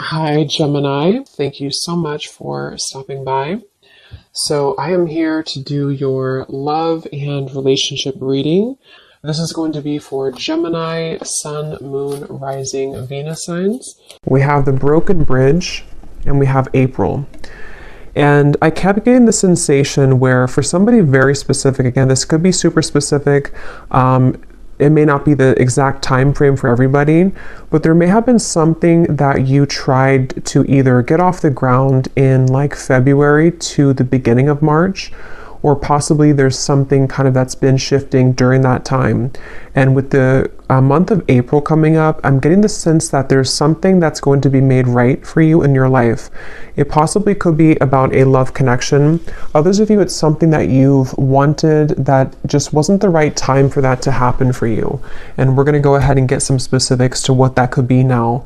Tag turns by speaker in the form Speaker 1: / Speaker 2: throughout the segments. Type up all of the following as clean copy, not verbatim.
Speaker 1: Hi, Gemini. Thank you so much for stopping by. So, I am here to do your love and relationship reading. This is going to be for Gemini, Sun, Moon, Rising, Venus signs. We have the broken bridge and we have April. And I kept getting the sensation where for somebody very specific, again, this could be super specific, it may not be the exact time frame for everybody, but there may have been something that you tried to either get off the ground in like February to the beginning of March, or possibly there's something kind of that's been shifting during that time. And with the month of April coming up, I'm getting the sense that there's something that's going to be made right for you in your life. It possibly could be about a love connection. Others of you, it's something that you've wanted that just wasn't the right time for that to happen for you. And we're going to go ahead and get some specifics to what that could be now.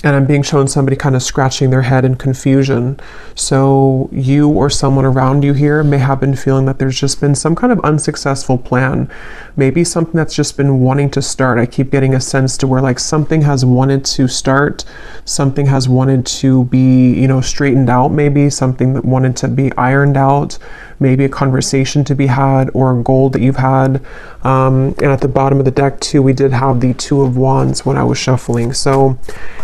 Speaker 1: And I'm being shown somebody kind of scratching their head in confusion. So you or someone around you here may have been feeling that there's just been some kind of unsuccessful plan. Maybe something that's just been wanting to start. I keep getting a sense to where like something has wanted to start, something has wanted to be, straightened out, maybe something that wanted to be ironed out, maybe a conversation to be had or a goal that you've had. And at the bottom of the deck too, we did have the Two of Wands when I was shuffling. So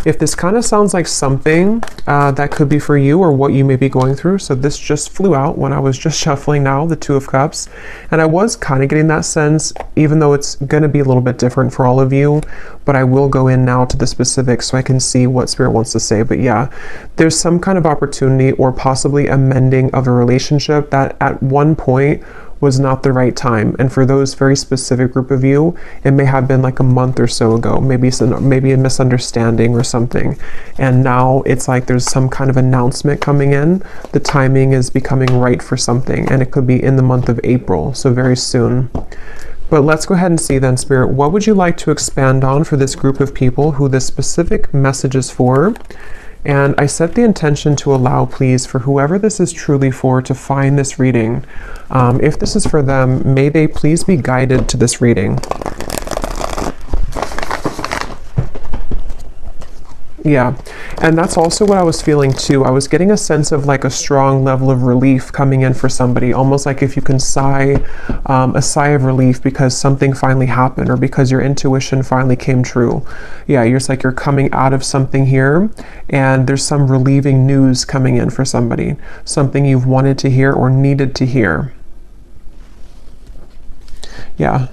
Speaker 1: if this kind of sounds like something that could be for you or what you may be going through. So this just flew out when I was just shuffling now, the Two of Cups. And I was kind of getting that sense, even though it's going to be a little bit different for all of you, but I will go in now to the specifics so I can see what Spirit wants to say. But yeah, there's some kind of opportunity or possibly a mending of a relationship that at one point was not the right time. And for those very specific group of you, it may have been like a month or so ago, maybe a misunderstanding or something. And now it's like there's some kind of announcement coming in. The timing is becoming right for something, and it could be in the month of April, so very soon. But let's go ahead and see then, Spirit, what would you like to expand on for this group of people who this specific message is for? And I set the intention to allow, please, for whoever this is truly for to find this reading. If this is for them, may they please be guided to this reading. Yeah, and that's also what I was feeling too. I was getting a sense of like a strong level of relief coming in for somebody, almost like if you can sigh a sigh of relief because something finally happened or because your intuition finally came true. Yeah, it's like you're coming out of something here and there's some relieving news coming in for somebody, something you've wanted to hear or needed to hear. Yeah.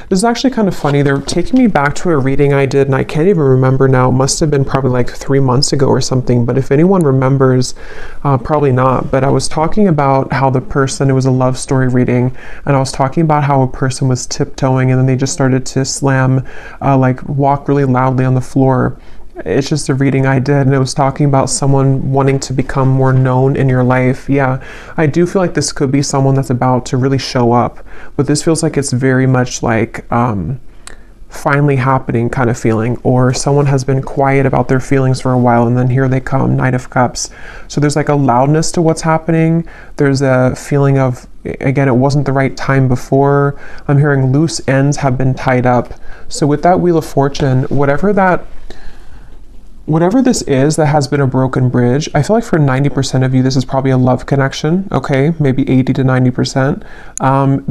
Speaker 1: This is actually kind of funny. They're taking me back to a reading I did, and I can't even remember now. It must have been probably like 3 months ago or something. But if anyone remembers, probably not. But I was talking about how the person, it was a love story reading, and I was talking about how a person was tiptoeing and then they just started to slam, walk really loudly on the floor. It's just a reading I did, and it was talking about someone wanting to become more known in your life. Yeah, I do feel like this could be someone that's about to really show up, but this feels like it's very much like finally happening kind of feeling, or someone has been quiet about their feelings for a while and then here they come, Knight of Cups. So there's like a loudness to what's happening. There's a feeling of, again, it wasn't the right time before. I'm hearing loose ends have been tied up. So with that Wheel of Fortune, whatever this is that has been a broken bridge, I feel like for 90% of you, this is probably a love connection, okay? Maybe 80 to 90%.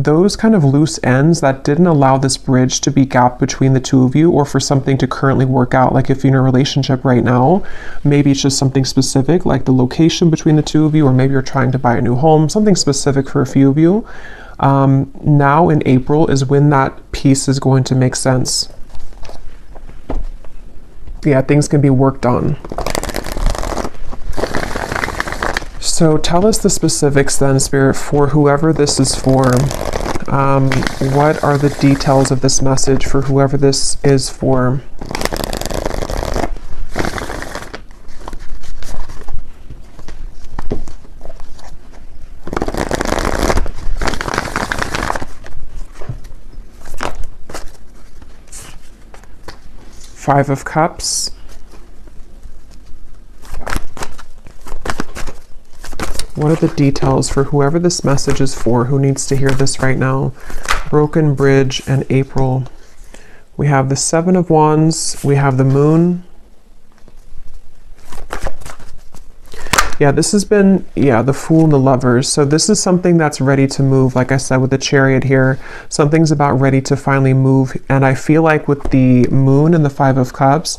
Speaker 1: Those kind of loose ends that didn't allow this bridge to be gapped between the two of you or for something to currently work out. Like if you're in a relationship right now, maybe it's just something specific, like the location between the two of you, or maybe you're trying to buy a new home, something specific for a few of you. Now in April is when that piece is going to make sense. Yeah, things can be worked on. So tell us the specifics then, Spirit, for whoever this is for. What are the details of this message for whoever this is for? Five of Cups. What are the details for whoever this message is for, who needs to hear this right now? Broken bridge and April. We have the Seven of Wands. We have the Moon. Yeah, this has been, the Fool and the Lovers. So this is something that's ready to move. Like I said, with the Chariot here, something's about ready to finally move. And I feel like with the Moon and the Five of Cups,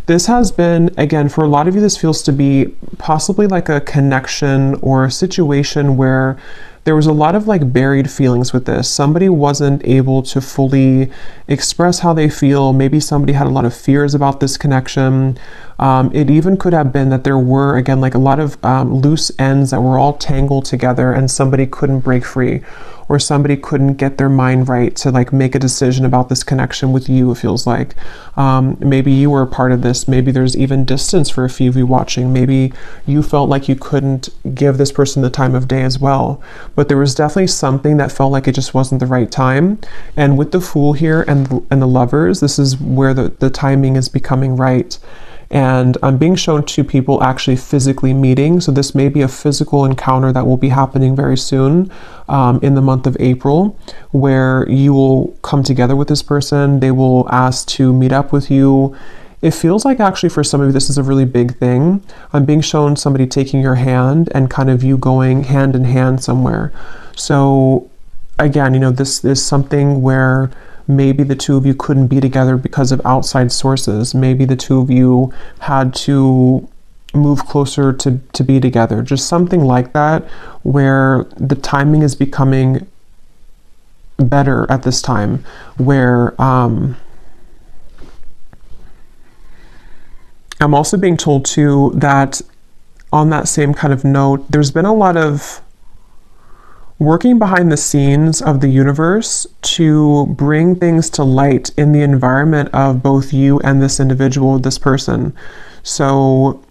Speaker 1: this has been, again, for a lot of you, this feels to be possibly like a connection or a situation where there was a lot of like buried feelings with this. Somebody wasn't able to fully express how they feel. Maybe somebody had a lot of fears about this connection. It even could have been that there were, again, like a lot of loose ends that were all tangled together and somebody couldn't break free, or somebody couldn't get their mind right to like make a decision about this connection with you, it feels like. Maybe you were a part of this. Maybe there's even distance for a few of you watching. Maybe you felt like you couldn't give this person the time of day as well. But there was definitely something that felt like it just wasn't the right time. And with the Fool here and the Lovers, this is where the timing is becoming right. And I'm being shown two people actually physically meeting. So this may be a physical encounter that will be happening very soon in the month of April, where you will come together with this person. They will ask to meet up with you. It feels like actually for some of you, this is a really big thing. I'm being shown somebody taking your hand and kind of you going hand in hand somewhere. So again, this is something where maybe the two of you couldn't be together because of outside sources. Maybe the two of you had to move closer to be together. Just something like that, where the timing is becoming better at this time, where I'm also being told too that on that same kind of note, there's been a lot of working behind the scenes of the universe to bring things to light in the environment of both you and this individual, this person. So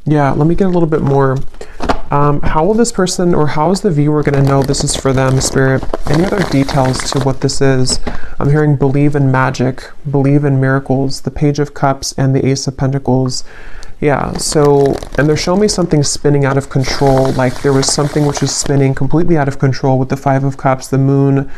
Speaker 1: yeah, let me get a little bit more. How will this person, or how is the viewer going to know this is for them, Spirit? Any other details to what this is? I'm hearing believe in magic, believe in miracles, the Page of Cups and the Ace of Pentacles. Yeah, so, and they're showing me something spinning out of control, like there was something which was spinning completely out of control with the Five of Cups, the Moon,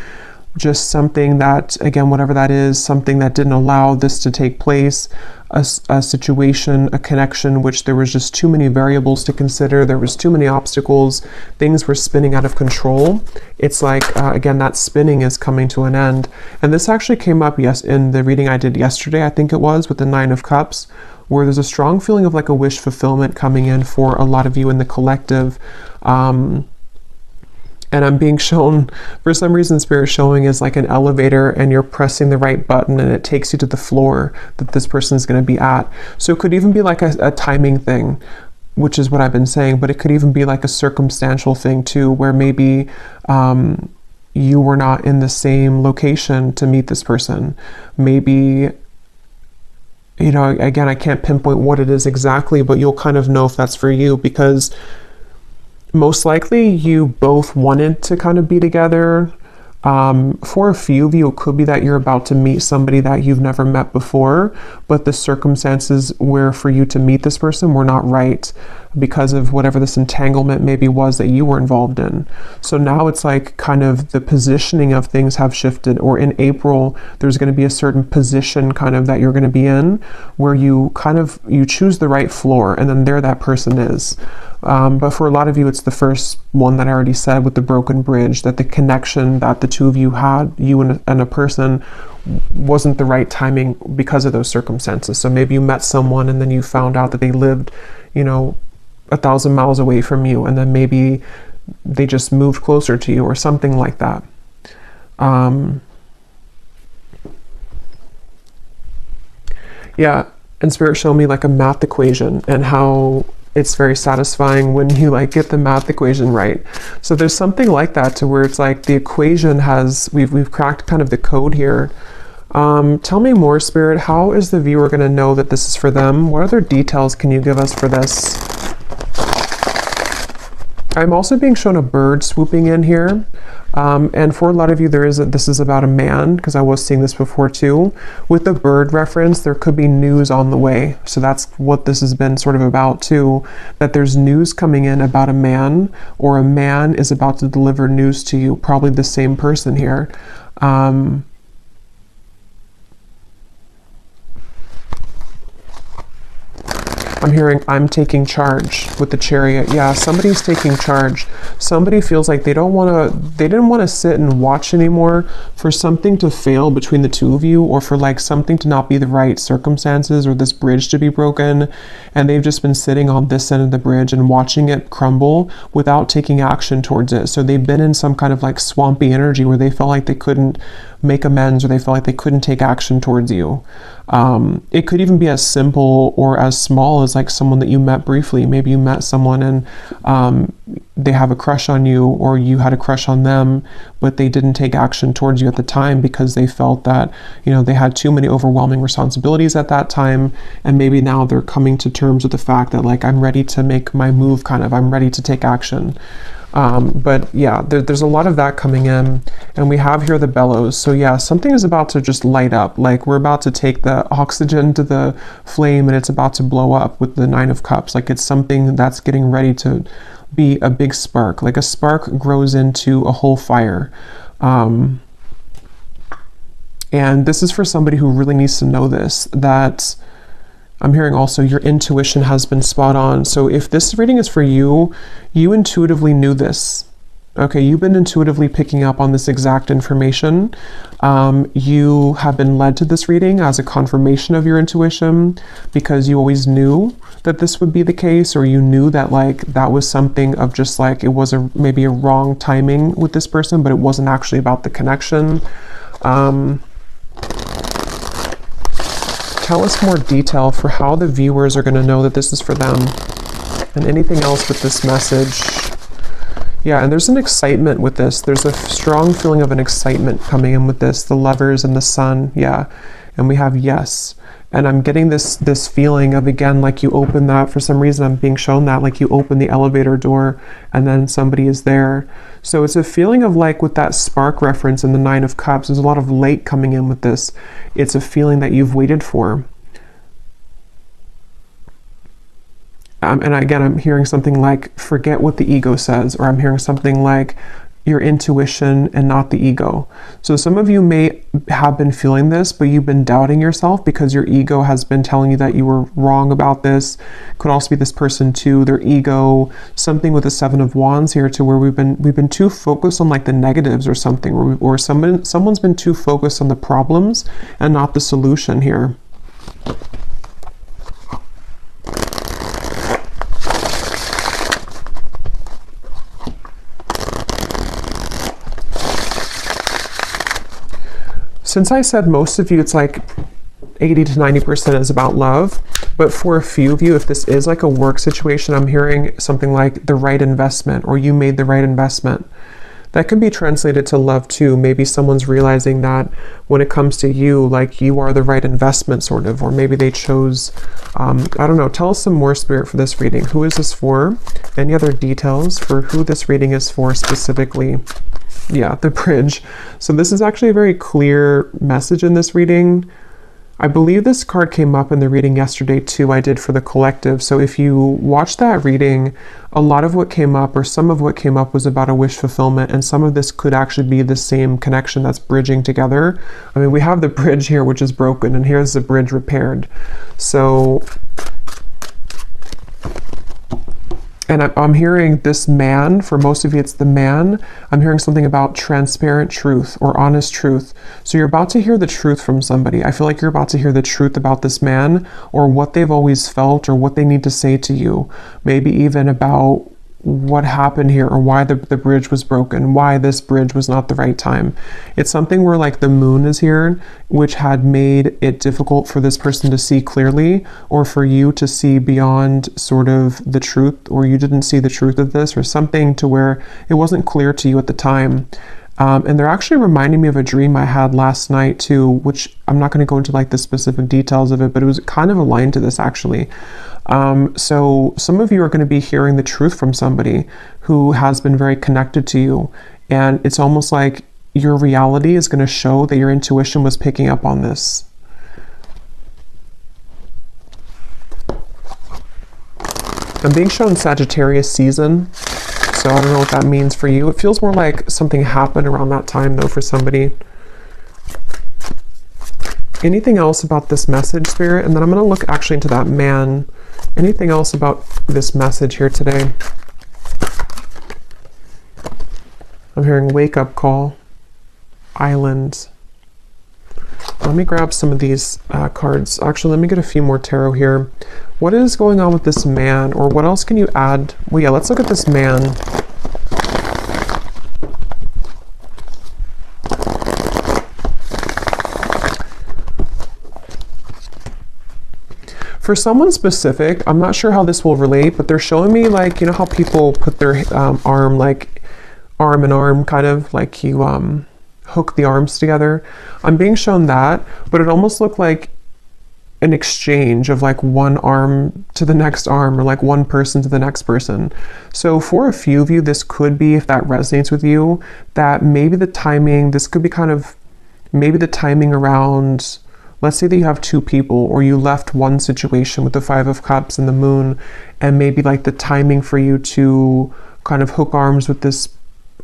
Speaker 1: just something that, again, whatever that is, something that didn't allow this to take place, a situation, a connection, which there was just too many variables to consider, there was too many obstacles, things were spinning out of control. It's like, again, that spinning is coming to an end. And this actually came up, in the reading I did yesterday, I think it was, with the Nine of Cups, where there's a strong feeling of like a wish fulfillment coming in for a lot of you in the collective. And I'm being shown, for some reason, Spirit showing is like an elevator and you're pressing the right button and it takes you to the floor that this person is going to be at. So it could even be like a timing thing, which is what I've been saying, but it could even be like a circumstantial thing too, where maybe you were not in the same location to meet this person. Maybe, again, I can't pinpoint what it is exactly, but you'll kind of know if that's for you, because most likely you both wanted to kind of be together. For a few of you, it could be that you're about to meet somebody that you've never met before, but the circumstances where for you to meet this person were not right because of whatever this entanglement maybe was that you were involved in. So now it's like kind of the positioning of things have shifted, or in April, there's going to be a certain position kind of that you're going to be in where you choose the right floor, and then there that person is. But for a lot of you, it's the first one that I already said with the broken bridge, that the connection that the two of you had, you and a person, wasn't the right timing because of those circumstances. So maybe you met someone and then you found out that they lived, 1,000 miles away from you, and then maybe they just moved closer to you or something like that. Yeah, and Spirit showed me like a math equation and how it's very satisfying when you get the math equation right. So there's something like that, to where it's like the equation we've cracked kind of the code here. Tell me more, Spirit. How is the viewer going to know that this is for them? What other details can you give us for this? I'm also being shown a bird swooping in here. And for a lot of you, this is about a man, because I was seeing this before too. With the bird reference, there could be news on the way. So that's what this has been sort of about too, that there's news coming in about a man, or a man is about to deliver news to you, probably the same person here. I'm hearing I'm taking charge with the Chariot. Yeah, somebody's taking charge. Somebody feels like they didn't want to sit and watch anymore for something to fail between the two of you, or for like something to not be the right circumstances, or this bridge to be broken. And they've just been sitting on this end of the bridge and watching it crumble without taking action towards it. So they've been in some kind of like swampy energy where they felt like they couldn't make amends, or they felt like they couldn't take action towards you. It could even be as simple or as small as like someone that you met briefly. Maybe you met someone and they have a crush on you, or you had a crush on them, but they didn't take action towards you at the time because they felt that, you know, they had too many overwhelming responsibilities at that time. And maybe now they're coming to terms with the fact that like, I'm ready to make my move, I'm ready to take action. But yeah, there's a lot of that coming in, and we have here the bellows. So yeah, something is about to just light up. Like we're about to take the oxygen to the flame, and it's about to blow up with the Nine of Cups. Like it's something that's getting ready to be a big spark. Like a spark grows into a whole fire. And this is for somebody who really needs to know this, that I'm hearing also your intuition has been spot on. So if this reading is for you, you intuitively knew this. Okay, you've been intuitively picking up on this exact information. You have been led to this reading as a confirmation of your intuition, because you always knew that this would be the case, or you knew that like that was something of just like it was maybe a wrong timing with this person, but it wasn't actually about the connection. Tell us more detail for how the viewers are going to know that this is for them, and anything else with this message. Yeah, and there's an excitement with this. There's a strong feeling of an excitement coming in with this, the Lovers and the Sun. Yeah, and we have yes. And I'm getting this feeling of, again, like you open that, for some reason I'm being shown that, like you open the elevator door and then somebody is there. So it's a feeling of like with that spark reference in the Nine of Cups, there's a lot of light coming in with this. It's a feeling that you've waited for. And again, I'm hearing something like, forget what the ego says, or I'm hearing something like your intuition and not the ego. So some of you may have been feeling this, but you've been doubting yourself because your ego has been telling you that you were wrong about this. Could also be this person too, their ego, something with the Seven of Wands here, to where we've been too focused on like the negatives or something, or someone's been too focused on the problems and not the solution here. Since I said most of you, it's like 80 to 90% is about love, but for a few of you, if this is like a work situation, I'm hearing something like the right investment, or you made the right investment. That can be translated to love too. Maybe someone's realizing that when it comes to you, like you are the right investment sort of, or maybe they chose, I don't know, tell us some more, Spirit, for this reading. Who is this for? Any other details for who this reading is for specifically? Yeah, the bridge. So this is actually a very clear message in this reading. I believe this card came up in the reading yesterday too, I did for the collective. So if you watch that reading, a lot of what came up, or some of what came up, was about a wish fulfillment, and some of this could actually be the same connection that's bridging together. I mean, we have the bridge here, which is broken, and here's the bridge repaired. So, and I'm hearing this man, for most of you it's the man, I'm hearing something about transparent truth or honest truth. So you're about to hear the truth from somebody. I feel like you're about to hear the truth about this man, or what they've always felt, or what they need to say to you. Maybe even about what happened here, or why the bridge was broken, why this bridge was not the right time. It's something where like the moon is here, which had made it difficult for this person to see clearly, or for you to see beyond sort of the truth, or you didn't see the truth of this, or something to where it wasn't clear to you at the time. And they're actually reminding me of a dream I had last night too, which I'm not going to go into like the specific details of it, but it was kind of aligned to this actually. So some of you are going to be hearing the truth from somebody who has been very connected to you. And it's almost like your reality is going to show that your intuition was picking up on this. I'm being shown Sagittarius season. So I don't know what that means for you. It feels more like something happened around that time though for somebody. Anything else about this message, Spirit? And then I'm going to look actually into that man. Anything else about this message here today? I'm hearing wake up call, island. Let me grab some of these cards. Actually, let me get a few more tarot here. What is going on with this man? Or what else can you add? Well, yeah, let's look at this man. For someone specific, I'm not sure how this will relate, but they're showing me like, you know how people put their arm in arm, kind of like you hook the arms together. I'm being shown that, but it almost looked like an exchange of like one arm to the next arm, or like one person to the next person. So for a few of you, this could be, if that resonates with you, that maybe the timing, this could be kind of maybe the timing around, let's say that you have two people, or you left one situation with the Five of Cups and the Moon, and maybe like the timing for you to kind of hook arms with this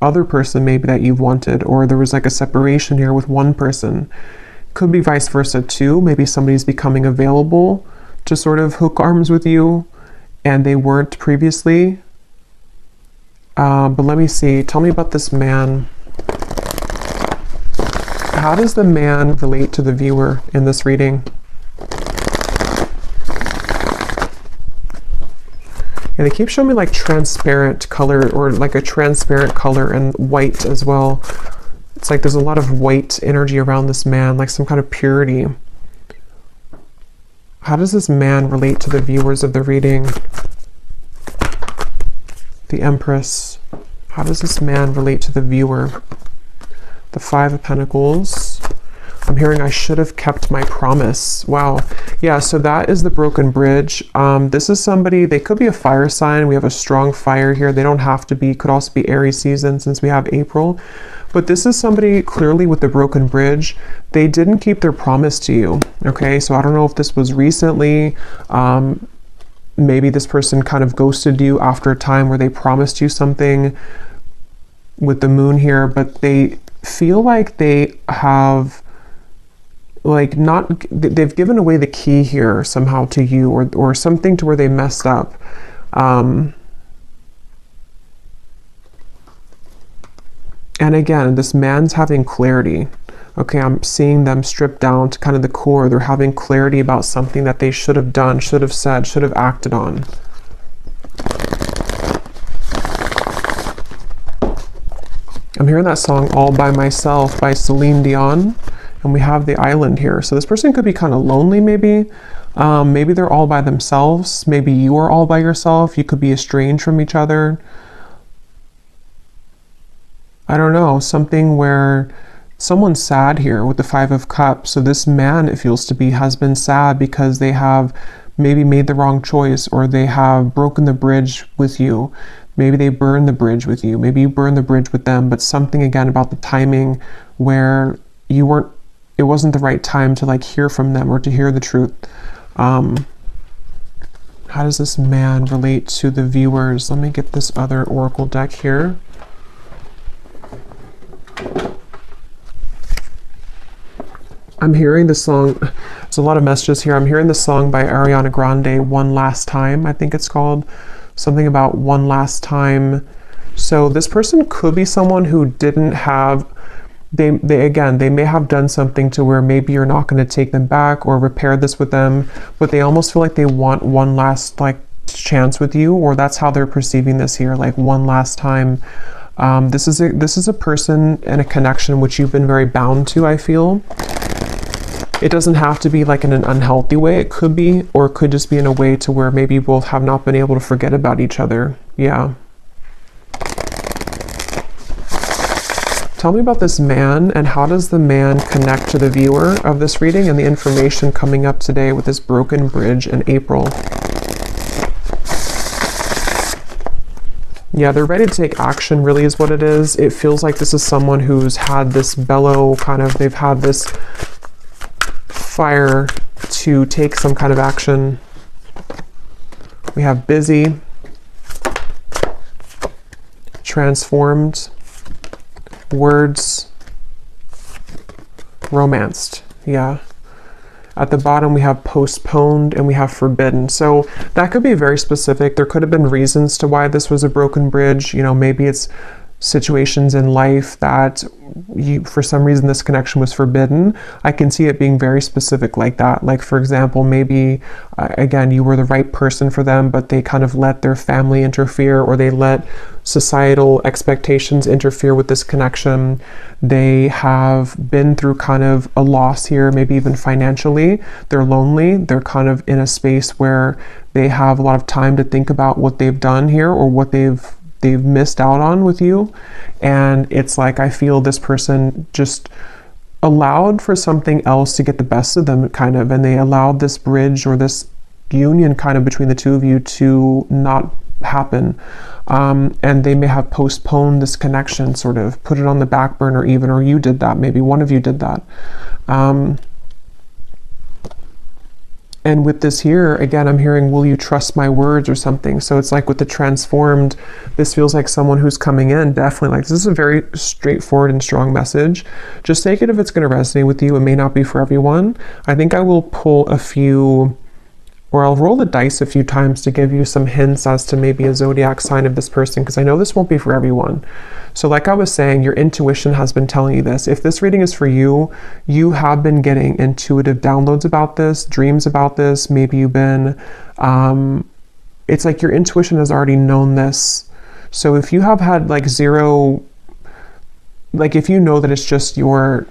Speaker 1: other person maybe that you've wanted, or there was like a separation here with one person. Could be vice versa too. Maybe somebody's becoming available to sort of hook arms with you and they weren't previously. But let me see. Tell me about this man. How does the man relate to the viewer in this reading? And they keep showing me like transparent color, or like a transparent color, and white as well. It's like there's a lot of white energy around this man, like some kind of purity. How does this man relate to the viewers of the reading? The Empress. How does this man relate to the viewer? The Five of Pentacles. I'm hearing I should have kept my promise. Wow. Yeah, so that is the broken bridge. This is somebody, they could be a fire sign. We have a strong fire here. They don't have to be, could also be Aries season since we have April. But this is somebody clearly with the broken bridge. They didn't keep their promise to you. Okay, so I don't know if this was recently. Maybe this person kind of ghosted you after a time where they promised you something with the Moon here, but they feel like they have like not, they've given away the key here somehow to you, or something to where they messed up. And again, this man's having clarity. Okay, I'm seeing them stripped down to kind of the core. They're having clarity about something that they should have done, should have said, should have acted on. I'm hearing that song All By Myself by Celine Dion. And we have the island here. So this person could be kind of lonely maybe. Maybe they're all by themselves. Maybe you are all by yourself. You could be estranged from each other. I don't know, something where someone's sad here with the Five of Cups. So this man, it feels to be, has been sad because they have maybe made the wrong choice, or they have broken the bridge with you. Maybe they burned the bridge with you. Maybe you burned the bridge with them, but something again about the timing where you weren't, it wasn't the right time to like hear from them or to hear the truth. How does this man relate to the viewers? Let me get this other oracle deck here. I'm hearing the song, there's a lot of messages here. I'm hearing the song by Ariana Grande, One Last Time, I think it's called. Something about one last time. So this person could be someone who didn't have, they may have done something to where maybe you're not going to take them back or repair this with them, but they almost feel like they want one last like chance with you, or that's how they're perceiving this here, like one last time. This is a person and a connection which you've been very bound to, I feel. It doesn't have to be like in an unhealthy way. It could be, or it could just be in a way to where maybe you both have not been able to forget about each other. Yeah. Tell me about this man, and how does the man connect to the viewer of this reading and the information coming up today with this broken bridge in April? Yeah, they're ready to take action, really is what it is. It feels like this is someone who's had this bellow kind of, they've had this fire to take some kind of action. We have busy, transformed, words, romanced. Yeah. At the bottom we have postponed and we have forbidden. So that could be very specific. There could have been reasons to why this was a broken bridge. You know, maybe it's situations in life that for some reason this connection was forbidden. I can see it being very specific like that. Like, for example, maybe again, you were the right person for them, but they kind of let their family interfere, or they let societal expectations interfere with this connection. They have been through kind of a loss here, maybe even financially. They're lonely. They're kind of in a space where they have a lot of time to think about what they've done here, or what they've missed out on with you. And it's like, I feel this person just allowed for something else to get the best of them, kind of, and they allowed this bridge or this union kind of between the two of you to not happen. And they may have postponed this connection, sort of put it on the back burner even, or you did that, maybe one of you did that. And with this here, again, I'm hearing, will you trust my words or something? So it's like with the transformed, this feels like someone who's coming in, definitely like, this is a very straightforward and strong message. Just take it if it's going to resonate with you. It may not be for everyone. I think I will pull a few, or I'll roll the dice a few times to give you some hints as to maybe a zodiac sign of this person, because I know this won't be for everyone. So like I was saying, your intuition has been telling you this. If this reading is for you, you have been getting intuitive downloads about this, dreams about this. Maybe you've been, it's like your intuition has already known this. So if you have had like zero, like if you know that it's just your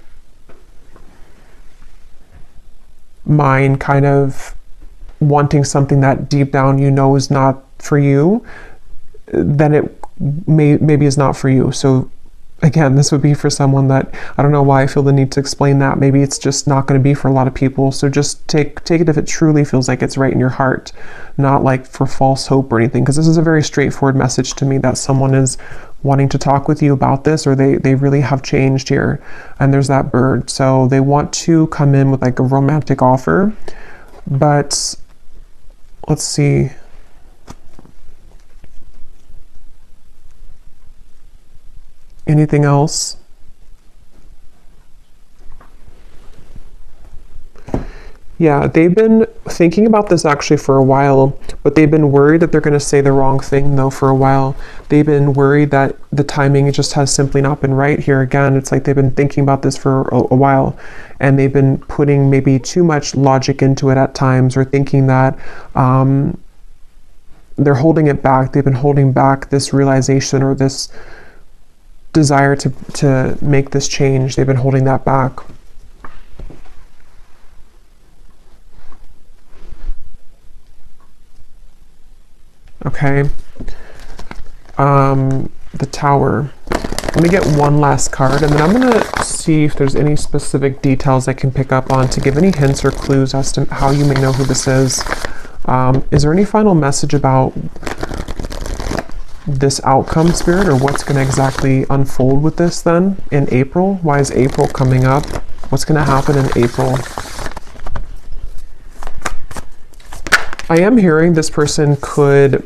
Speaker 1: mind kind of wanting something that deep down you know is not for you, then it maybe is not for you. So again, this would be for someone that, I don't know why I feel the need to explain that. Maybe it's just not going to be for a lot of people. So just take it if it truly feels like it's right in your heart, not like for false hope or anything, because this is a very straightforward message to me that someone is wanting to talk with you about this, or they really have changed here. And there's that bird. So they want to come in with like a romantic offer, but let's see. Anything else? Yeah, they've been thinking about this actually for a while, but they've been worried that they're going to say the wrong thing though for a while. They've been worried that the timing just has simply not been right here. Again, it's like they've been thinking about this for a while, and they've been putting maybe too much logic into it at times, or thinking that they're holding it back. They've been holding back this realization or this desire to make this change. They've been holding that back. Okay. The Tower. Let me get one last card, and then I'm going to see if there's any specific details I can pick up on to give any hints or clues as to how you may know who this is. Is there any final message about this outcome, Spirit, or what's going to exactly unfold with this then in April? Why is April coming up? What's going to happen in April? I am hearing this person could,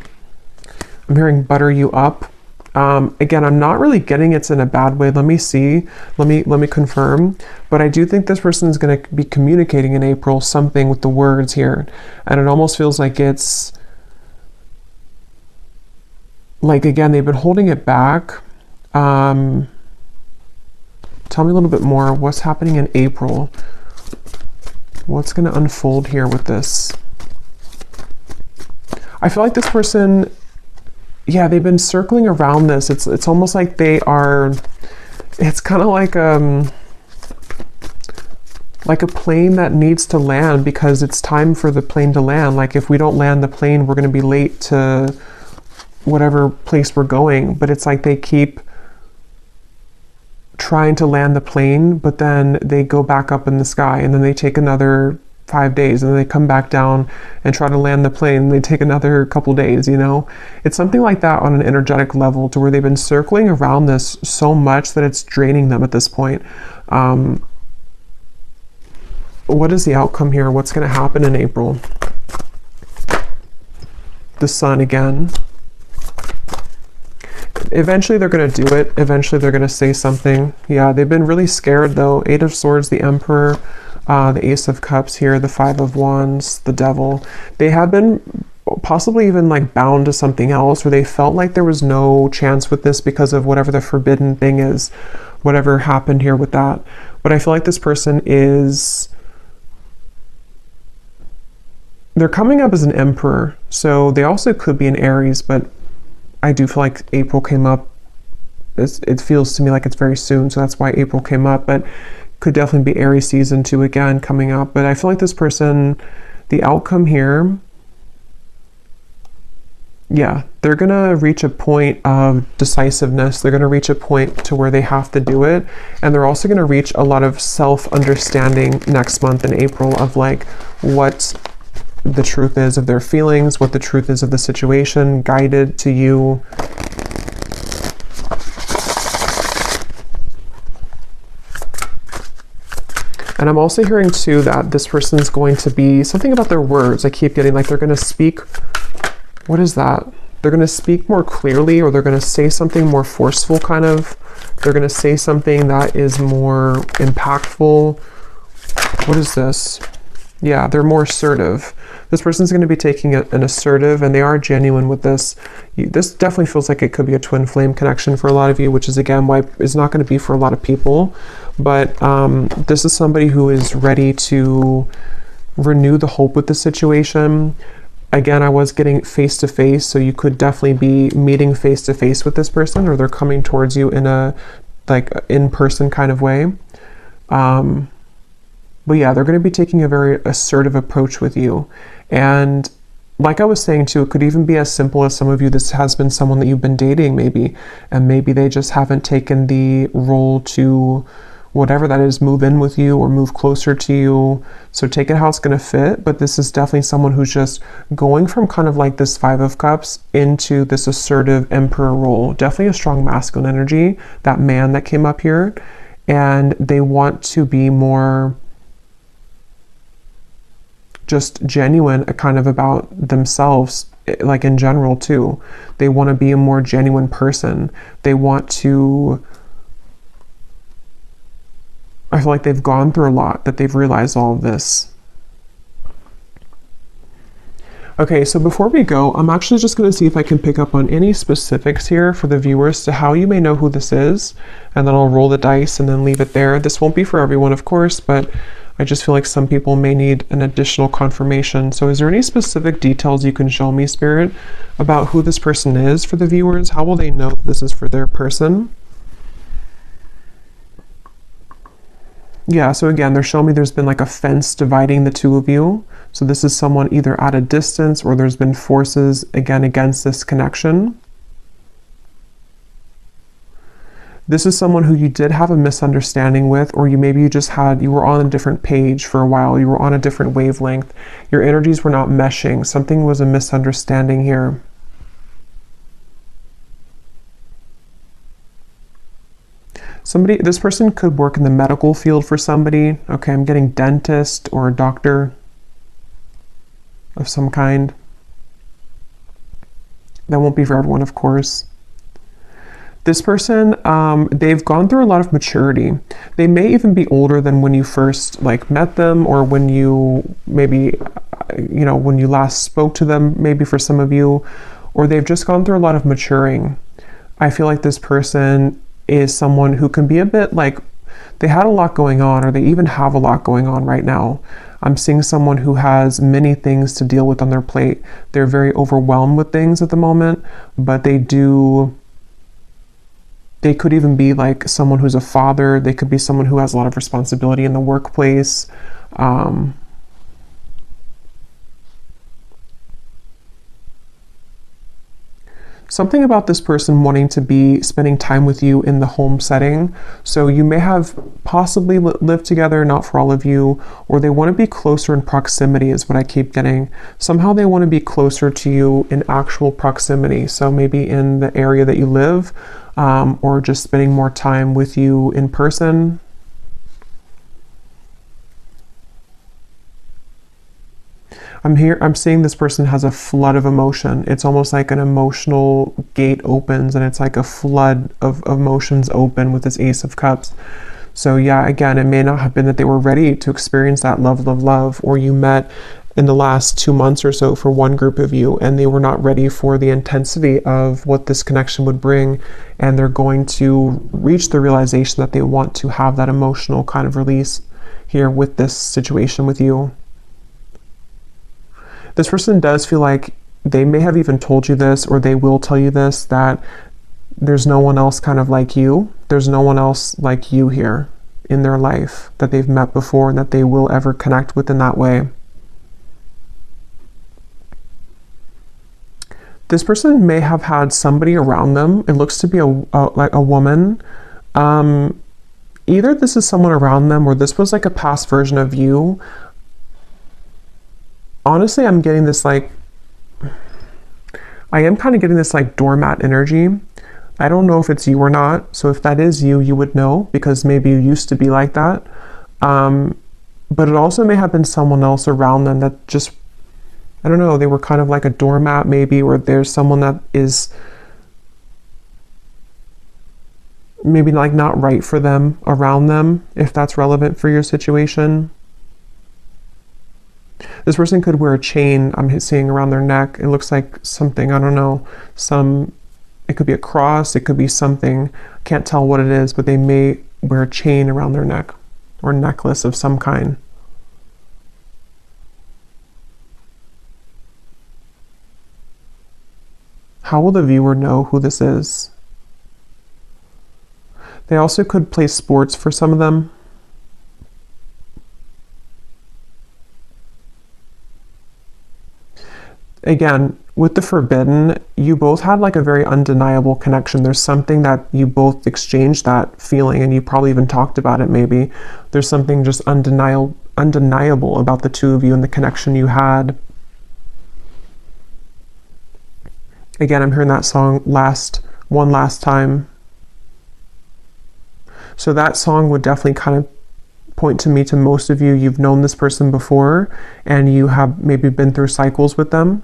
Speaker 1: I'm hearing butter you up. Again, I'm not really getting it's in a bad way. Let me see. Let me confirm. But I do think this person is going to be communicating in April something with the words here. And it almost feels like it's like, again, they've been holding it back. Tell me a little bit more. What's happening in April? What's going to unfold here with this? I feel like this person, yeah, they've been circling around this. It's almost like they are, it's kind of like a plane that needs to land because it's time for the plane to land. Like if we don't land the plane, we're going to be late to whatever place we're going. But it's like they keep trying to land the plane, but then they go back up in the sky, and then they take another 5 days, and then they come back down and try to land the plane, and they take another couple days, you know? It's something like that on an energetic level, to where they've been circling around this so much that it's draining them at this point. What is the outcome here? What's going to happen in April? The Sun again. Eventually they're going to do it. Eventually they're going to say something. Yeah, they've been really scared though. 8 of Swords, the Emperor, the Ace of Cups here, the 5 of Wands, the Devil. They have been possibly even like bound to something else, where they felt like there was no chance with this because of whatever the forbidden thing is, whatever happened here with that. But I feel like this person is... they're coming up as an Emperor, so they also could be an Aries, but I do feel like April came up. It feels to me like it's very soon, so that's why April came up, but could definitely be Aries season 2 again coming up. But I feel like this person, the outcome here, yeah, they're gonna reach a point of decisiveness. They're gonna reach a point to where they have to do it, and they're also gonna reach a lot of self-understanding next month in April of like what the truth is of their feelings, what the truth is of the situation, guided to you. And I'm also hearing too that this person is going to be something about their words. I keep getting like they're going to speak. What is that? They're going to speak more clearly, or they're going to say something more forceful, kind of. They're going to say something that is more impactful. What is this? Yeah, they're more assertive. This person's going to be taking an assertive, and they are genuine with this. This definitely feels like it could be a twin flame connection for a lot of you, which is again why it's not going to be for a lot of people. But this is somebody who is ready to renew the hope with the situation. Again, I was getting face to face, so you could definitely be meeting face to face with this person, or they're coming towards you in a like in-person kind of way. But yeah, they're going to be taking a very assertive approach with you. And like I was saying too, it could even be as simple as some of you, this has been someone that you've been dating maybe, and maybe they just haven't taken the role to, whatever that is, move in with you or move closer to you. So take it how it's going to fit. But this is definitely someone who's just going from kind of like this 5 of Cups into this assertive Emperor role. Definitely a strong masculine energy, that man that came up here. And they want to be more just genuine kind of about themselves, like in general too. They want to be a more genuine person. They want to, I feel like they've gone through a lot, that they've realized all of this. Okay, so before we go, I'm actually just going to see if I can pick up on any specifics here for the viewers to how you may know who this is, and then I'll roll the dice and then leave it there. This won't be for everyone, of course, but I just feel like some people may need an additional confirmation. So is there any specific details you can show me, Spirit, about who this person is for the viewers? How will they know this is for their person? Yeah, so again, they're showing me there's been like a fence dividing the two of you. So this is someone either at a distance, or there's been forces, again, against this connection. This is someone who you did have a misunderstanding with, or you were on a different page for a while. You were on a different wavelength. Your energies were not meshing. Something was a misunderstanding here. This person could work in the medical field for somebody. Okay, I'm getting dentist or a doctor of some kind. That won't be for everyone, of course. This person, they've gone through a lot of maturity. They may even be older than when you first met them, or when you maybe, when you last spoke to them, maybe for some of you, or they've just gone through a lot of maturing. I feel like this person is someone who can be a bit they had a lot going on, or they even have a lot going on right now. I'm seeing someone who has many things to deal with on their plate. They're very overwhelmed with things at the moment, but they could even be like someone who's a father. They could be someone who has a lot of responsibility in the workplace. Something about this person wanting to be spending time with you in the home setting. So you may have possibly lived together, not for all of you, or they want to be closer in proximity is what I keep getting. Somehow they want to be closer to you in actual proximity. So maybe in the area that you live, or just spending more time with you in person. I'm seeing this person has a flood of emotion. It's almost like an emotional gate opens and it's like a flood of emotions open with this Ace of Cups. So yeah, again, it may not have been that they were ready to experience that love, love, love, or you met in the last 2 months or so for one group of you and they were not ready for the intensity of what this connection would bring, and they're going to reach the realization that they want to have that emotional kind of release here with this situation with you. This person does feel like they may have even told you this, or they will tell you this, that there's no one else kind of like you. There's no one else like you here in their life that they've met before and that they will ever connect with in that way. This person may have had somebody around them. It looks to be like a woman. Either this is someone around them or this was like a past version of you. Honestly, I'm getting this like, I am kind of getting this like doormat energy. I don't know if it's you or not. So if that is you, you would know because maybe you used to be like that. But it also may have been someone else around them that just, I don't know, they were kind of like a doormat maybe, or there's someone that is maybe like not right for them around them, if that's relevant for your situation. This person could wear a chain, I'm seeing, around their neck. It looks like something, I don't know, it could be a cross, it could be something, I can't tell what it is, but they may wear a chain around their neck or necklace of some kind. How will the viewer know who this is? They also could play sports for some of them. Again, with the forbidden, you both had like a very undeniable connection. There's something that you both exchanged that feeling, and you probably even talked about it maybe. There's something just undeniable about the two of you and the connection you had. Again, I'm hearing that song One Last Time. So that song would definitely kind of point to me to most of you. You've known this person before and you have maybe been through cycles with them.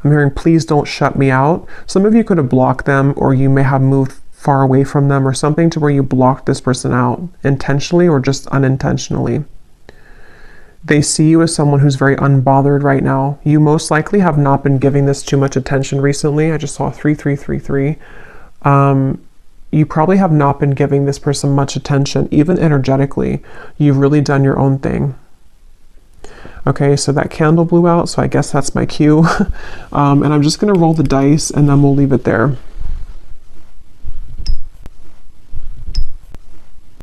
Speaker 1: I'm hearing, please don't shut me out. Some of you could have blocked them, or you may have moved far away from them or something to where you blocked this person out intentionally or just unintentionally. They see you as someone who's very unbothered right now. You most likely have not been giving this too much attention recently. I just saw 3333. You probably have not been giving this person much attention, even energetically. You've really done your own thing. Okay, so that candle blew out, so I guess that's my cue. And I'm just going to roll the dice and then we'll leave it there.